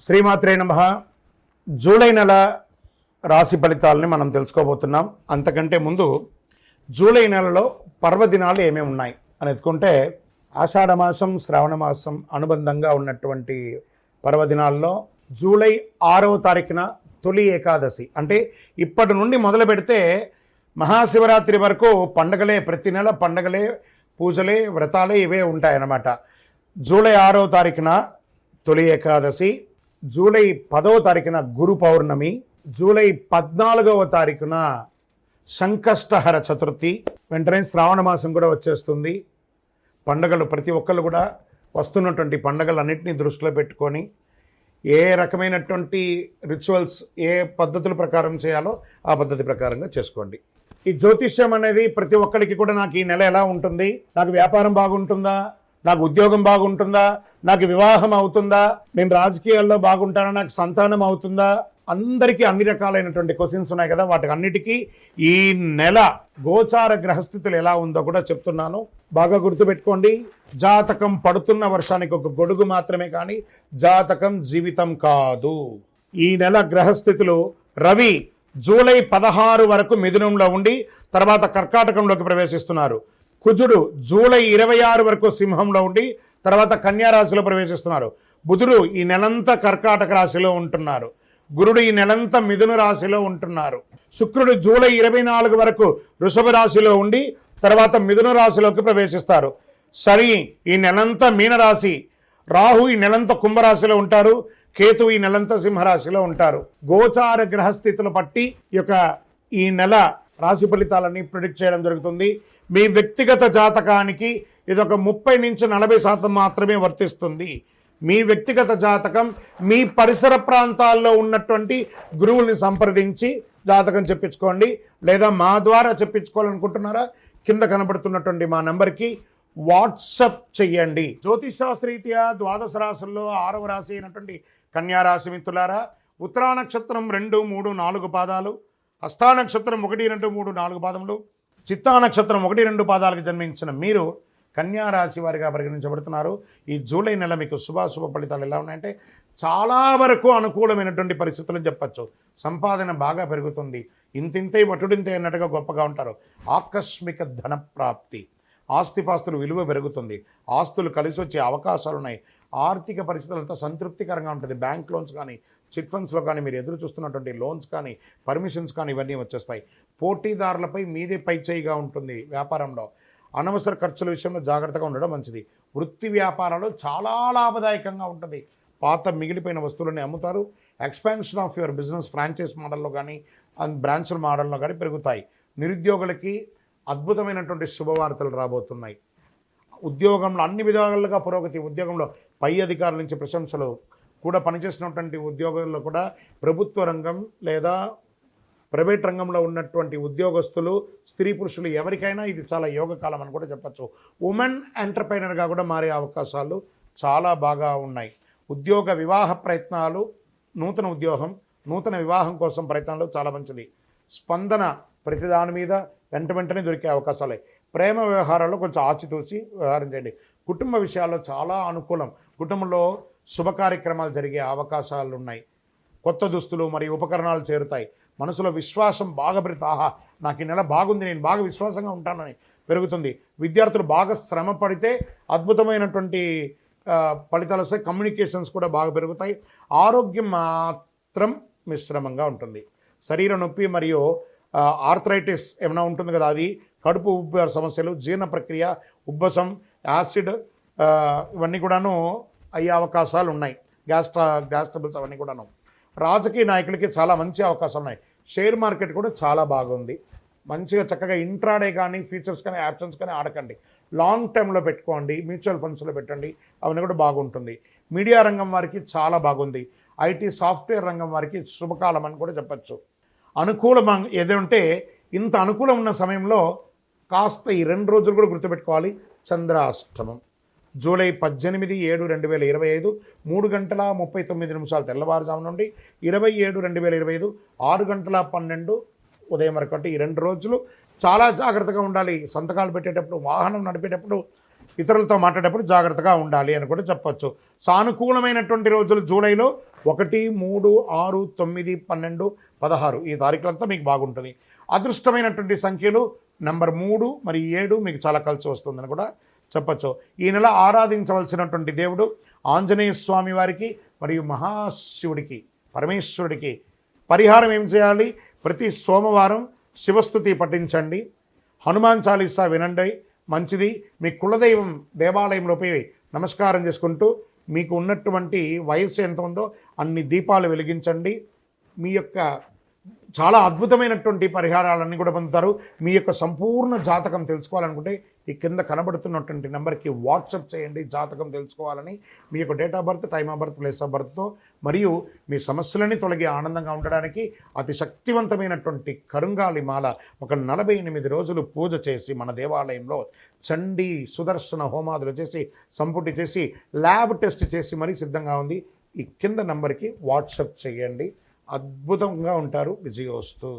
శ్రీమాత్రే నమః. జూలై నెల రాశి ఫలితాలని మనం తెలుసుకోబోతున్నాం. అంతకంటే ముందు జూలై నెలలో పర్వదినాలు ఏమేమి ఉన్నాయి అని ఎత్తుకుంటే ఆషాఢ మాసం, శ్రావణ మాసం అనుబంధంగా ఉన్నటువంటి పర్వదినాల్లో జూలై 6వ తారీఖున తొలి ఏకాదశి, అంటే ఇప్పటి నుండి మొదలు పెడితే మహాశివరాత్రి వరకు పండగలే, ప్రతి నెల పండగలే, పూజలే, వ్రతాలే ఇవే ఉంటాయన్నమాట. జూలై 6వ తారీఖున తొలి ఏకాదశి, జూలై 10వ తారీఖున గురు పౌర్ణమి, జూలై 14వ తారీఖున సంకష్టహర చతుర్థి. వెంటనే శ్రావణ మాసం కూడా వచ్చేస్తుంది. పండగలు ప్రతి ఒక్కళ్ళు కూడా వస్తున్నటువంటి పండగలన్నింటినీ దృష్టిలో పెట్టుకొని ఏ రకమైనటువంటి రిచువల్స్, ఏ పద్ధతుల ప్రకారం చేయాలో ఆ పద్ధతి ప్రకారంగా చేసుకోండి. ఈ జ్యోతిష్యం అనేది ప్రతి ఒక్కరికి కూడా నాకు ఈ నెల ఎలా ఉంటుంది, నాకు వ్యాపారం బాగుంటుందా, నాకు ఉద్యోగం బాగుంటుందా, నాకు వివాహం అవుతుందా, నేను రాజకీయాల్లో బాగుంటానా, నాకు సంతానం అవుతుందా, అందరికీ అన్ని రకాలైనటువంటి క్వశ్చన్స్ ఉన్నాయి కదా. వాటికి అన్నిటికీ ఈ నెల గోచార గ్రహస్థితులు ఎలా ఉందో కూడా చెప్తున్నాను. బాగా గుర్తుపెట్టుకోండి. జాతకం పడుతున్న వర్షానికి ఒక గొడుగు మాత్రమే, కానీ జాతకం జీవితం కాదు. ఈ నెల గ్రహస్థితులు: రవి జూలై 16 వరకు మిథునంలో ఉండి తర్వాత కర్కాటకంలోకి ప్రవేశిస్తున్నారు. కుజుడు జూలై 26 వరకు సింహంలో ఉండి తర్వాత కన్యా రాశిలో ప్రవేశిస్తున్నారు. బుధుడు ఈ నెలంతా కర్కాటక రాశిలో ఉంటున్నారు. గురుడు ఈ నెలంతా మిథున రాశిలో ఉంటున్నారు. శుక్రుడు జూలై 24 వరకు వృషభ రాశిలో ఉండి తర్వాత మిథున రాశిలోకి ప్రవేశిస్తారు. శని ఈ నెలంతా మీనరాశి, రాహు ఈ నెలంతా కుంభరాశిలో ఉంటారు, కేతు ఈ నెలంతా సింహరాశిలో ఉంటారు. గోచార గ్రహస్థితులు బట్టి ఈ నెల రాశి ఫలితాలని ప్రిడిక్ట్ చేయడం జరుగుతుంది. మీ వ్యక్తిగత జాతకానికి ఇది ఒక 30 నుంచి 40% మాత్రమే వర్తిస్తుంది. మీ వ్యక్తిగత జాతకం మీ పరిసర ప్రాంతాల్లో ఉన్నటువంటి గురువుల్ని సంప్రదించి జాతకం చెప్పించుకోండి. లేదా మా ద్వారా చెప్పించుకోవాలనుకుంటున్నారా, కింద కనబడుతున్నటువంటి మా నెంబర్కి వాట్సప్ చెయ్యండి. జ్యోతిషాస్త్రరీత్యా ద్వాదశ రాశుల్లో 6వ రాశి అయినటువంటి కన్యా రాశి మిత్రులారా, ఉత్తరా నక్షత్రం 2, 3, 4 పాదాలు, హస్తా నక్షత్రం 1, 2, 3, 4 పాదములు, చిత్తా నక్షత్రం 1, 2 పాదాలకు జన్మించిన మీరు కన్యా రాశి వారిగా పరిగణించబడుతున్నారు. ఈ జూలై నెల మీకు శుభాశుభ ఫలితాలు ఎలా ఉన్నాయంటే చాలా వరకు అనుకూలమైనటువంటి పరిస్థితులు చెప్పచ్చు. సంపాదన బాగా పెరుగుతుంది. ఇంతింతే వటుడింతే అన్నట్టుగా గొప్పగా ఉంటారు. ఆకస్మిక ధన ప్రాప్తి, ఆస్తిపాస్తులు విలువ పెరుగుతుంది. ఆస్తులు కలిసి వచ్చే అవకాశాలు ఉన్నాయి. ఆర్థిక పరిస్థితులంతా సంతృప్తికరంగా ఉంటుంది. బ్యాంక్ లోన్స్ కానీ, చిట్ ఫండ్స్లో కానీ, మీరు ఎదురు చూస్తున్నటువంటి లోన్స్ కానీ, పర్మిషన్స్ కానీ ఇవన్నీ వచ్చేస్తాయి. పోటీదారులపై మీదే పై చేయిగా ఉంటుంది. వ్యాపారంలో అనవసర ఖర్చుల విషయంలో జాగ్రత్తగా ఉండడం మంచిది. వృత్తి వ్యాపారాలు చాలా లాభదాయకంగా ఉంటుంది. పాత మిగిలిపోయిన వస్తువులని అమ్ముతారు. Expansion of your business franchise మోడల్లో కానీ, బ్రాంచ్ల మోడల్లో కానీ పెరుగుతాయి. నిరుద్యోగులకి అద్భుతమైనటువంటి శుభవార్తలు రాబోతున్నాయి. ఉద్యోగంలో అన్ని విధాలుగా పురోగతి. ఉద్యోగంలో పై అధికారుల నుంచి ప్రశంసలు కూడా, పనిచేసినటువంటి ఉద్యోగుల్లో కూడా ప్రభుత్వ రంగం లేదా ప్రైవేట్ రంగంలో ఉన్నటువంటి ఉద్యోగస్తులు, స్త్రీ పురుషులు ఎవరికైనా ఇది చాలా యోగకాలం అని కూడా చెప్పచ్చు. ఉమెన్ ఎంటర్ప్రైనర్గా కూడా మారే అవకాశాలు చాలా బాగా ఉన్నాయి. ఉద్యోగ వివాహ ప్రయత్నాలు, నూతన ఉద్యోగం, నూతన వివాహం కోసం ప్రయత్నాలు చాలా మంచిది. స్పందన ప్రతి దాని మీద వెంటనే దొరికే అవకాశాలే. ప్రేమ వ్యవహారాల్లో కొంచెం ఆచితూచి వ్యవహరించండి. కుటుంబ విషయాల్లో చాలా అనుకూలం. కుటుంబంలో శుభ కార్యక్రమాలు జరిగే అవకాశాలు ఉన్నాయి. కొత్త దుస్తులు మరియు ఉపకరణాలు చేరుతాయి. మనసులో విశ్వాసం బాగా పెరుగుతుంది. ఆహా, నాకు ఈ నెల బాగుంది, నేను బాగా విశ్వాసంగా ఉంటానని పెరుగుతుంది. విద్యార్థులు బాగా శ్రమ పడితే అద్భుతమైనటువంటి ఫలితాలు వస్తాయి. కమ్యూనికేషన్స్ కూడా బాగా పెరుగుతాయి. ఆరోగ్యం మాత్రం మిశ్రమంగా ఉంటుంది. శరీర నొప్పి మరియు ఆర్థరైటిస్ ఏమైనా ఉంటుంది కదా, అది, కడుపు ఉబ్బ సమస్యలు, జీర్ణ ప్రక్రియ, ఉబ్బసం, యాసిడ్ ఇవన్నీ కూడాను అయ్యే అవకాశాలు ఉన్నాయి. గ్యాస్ట్రబుల్స్ అవన్నీ కూడాను. రాజకీయ నాయకులకి చాలా మంచి అవకాశాలు ఉన్నాయి. షేర్ మార్కెట్ కూడా చాలా బాగుంది. మంచిగా చక్కగా ఇంట్రాడే కానీ, ఫ్యూచర్స్ కానీ, ఆప్షన్స్ కానీ ఆడకండి. లాంగ్ టర్మ్లో పెట్టుకోండి. మ్యూచువల్ ఫండ్స్లో పెట్టండి, అవన్నీ కూడా బాగుంటుంది. మీడియా రంగం వారికి చాలా బాగుంది. ఐటీ సాఫ్ట్వేర్ రంగం వారికి శుభకాలం అని కూడా చెప్పచ్చు. అనుకూలం ఏదంటే, ఇంత అనుకూలం ఉన్న సమయంలో కాస్త ఈ 2 రోజులు కూడా గుర్తుపెట్టుకోవాలి. చంద్రాష్టమం జూలై 18, 7, 2025 3:39 తెల్లవారుజాము నుండి 27, 2025 6:12 ఉదయం వరకు. ఈ 2 రోజులు చాలా జాగ్రత్తగా ఉండాలి. సంతకాలు పెట్టేటప్పుడు, వాహనం నడిపేటప్పుడు, ఇతరులతో మాట్లాడేటప్పుడు జాగ్రత్తగా ఉండాలి అని కూడా చెప్పచ్చు. సానుకూలమైనటువంటి రోజులు జూలైలో 1, 3, 6, 9, 12, 16 ఈ తారీఖులంతా మీకు బాగుంటుంది. అదృష్టమైనటువంటి సంఖ్యలు నెంబర్ 3 మరియు 7 మీకు చాలా కలిసి వస్తుందని కూడా చెప్పచ్చు. ఈ నెల ఆరాధించవలసినటువంటి దేవుడు ఆంజనేయ స్వామి వారికి మరియు మహాశివుడికి పరమేశ్వరుడికి పరిహారం ఏం చేయాలి? ప్రతి సోమవారం శివస్తుతి పఠించండి, హనుమాన్ చాలీసా వినండి, మంచిది. మీ కులదైవం దేవాలయంలో పోయి నమస్కారం చేసుకుంటూ మీకు ఉన్నటువంటి వయస్సు ఎంత ఉందో అన్ని దీపాలు వెలిగించండి. మీ యొక్క చాలా అద్భుతమైనటువంటి పరిహారాలన్నీ కూడా పొందుతారు. మీ యొక్క సంపూర్ణ జాతకం తెలుసుకోవాలనుకుంటే ఈ కింద కనబడుతున్నటువంటి నెంబర్కి వాట్సాప్ చేయండి. జాతకం తెలుసుకోవాలని మీ యొక్క date of birth, time of birth, place of బర్త్తో మరియు మీ సమస్యలని తొలగి ఆనందంగా ఉండడానికి అతి శక్తివంతమైనటువంటి కరుంగాలి మాల ఒక 48 రోజులు పూజ చేసి మన దేవాలయంలో చండీ సుదర్శన హోమాదులు చేసి సంపుటి చేసి ల్యాబ్ టెస్ట్ చేసి మరీ సిద్ధంగా ఉంది. ఈ కింద నెంబర్కి వాట్సాప్ చేయండి. అద్భుతంగా ఉంటారు. విజయోస్తు.